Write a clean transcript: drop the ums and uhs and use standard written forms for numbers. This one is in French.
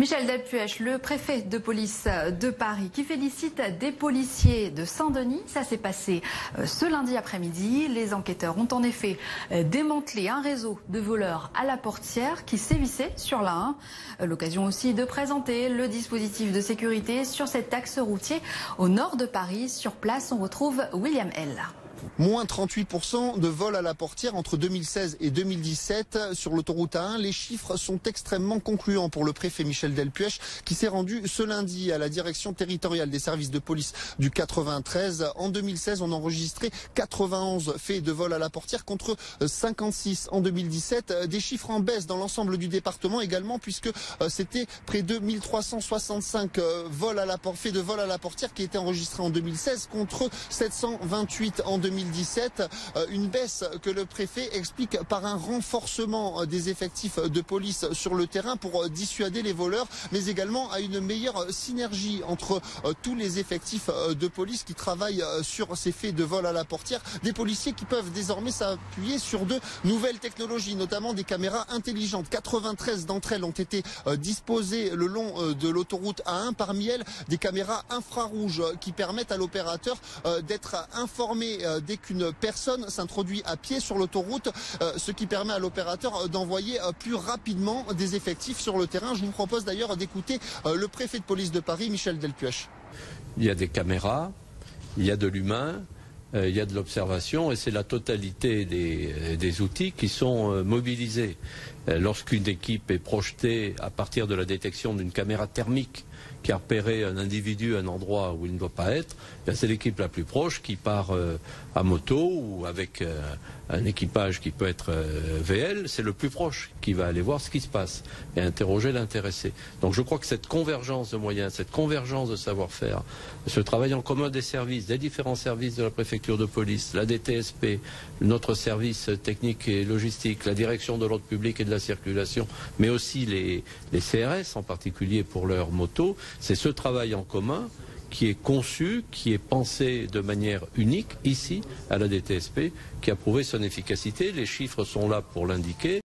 Michel Delpuech, le préfet de police de Paris, qui félicite des policiers de Saint-Denis. Ça s'est passé ce lundi après-midi. Les enquêteurs ont en effet démantelé un réseau de voleurs à la portière qui sévissait sur la 1. L'occasion aussi de présenter le dispositif de sécurité sur cet axe routier au nord de Paris. Sur place, on retrouve William L. Moins 38% de vols à la portière entre 2016 et 2017 sur l'autoroute A1. Les chiffres sont extrêmement concluants pour le préfet Michel Delpuech qui s'est rendu ce lundi à la direction territoriale des services de police du 93. En 2016, on a enregistré 91 faits de vol à la portière contre 56 en 2017. Des chiffres en baisse dans l'ensemble du département également puisque c'était près de 1365 faits de vol à la portière qui étaient enregistrés en 2016 contre 728 en 2017, une baisse que le préfet explique par un renforcement des effectifs de police sur le terrain pour dissuader les voleurs, mais également à une meilleure synergie entre tous les effectifs de police qui travaillent sur ces faits de vol à la portière. Des policiers qui peuvent désormais s'appuyer sur de nouvelles technologies, notamment des caméras intelligentes. 93 d'entre elles ont été disposées le long de l'autoroute A1. Parmi elles, des caméras infrarouges qui permettent à l'opérateur d'être informé dès qu'une personne s'introduit à pied sur l'autoroute, ce qui permet à l'opérateur d'envoyer plus rapidement des effectifs sur le terrain. Je vous propose d'ailleurs d'écouter le préfet de police de Paris, Michel Delpuech. Il y a des caméras, il y a de l'humain, il y a de l'observation et c'est la totalité des outils qui sont mobilisés. Lorsqu'une équipe est projetée à partir de la détection d'une caméra thermique qui a repéré un individu à un endroit où il ne doit pas être, c'est l'équipe la plus proche qui part à moto ou avec un équipage qui peut être VL, c'est le plus proche qui va aller voir ce qui se passe et interroger l'intéressé. Donc je crois que cette convergence de moyens, cette convergence de savoir-faire, ce travail en commun des services, des différents services de la préfecture de police, la DTSP, notre service technique et logistique, la direction de l'ordre public et de la circulation, mais aussi les CRS en particulier pour leurs motos, c'est ce travail en commun qui est conçu, qui est pensé de manière unique ici à la DTSP, qui a prouvé son efficacité. Les chiffres sont là pour l'indiquer.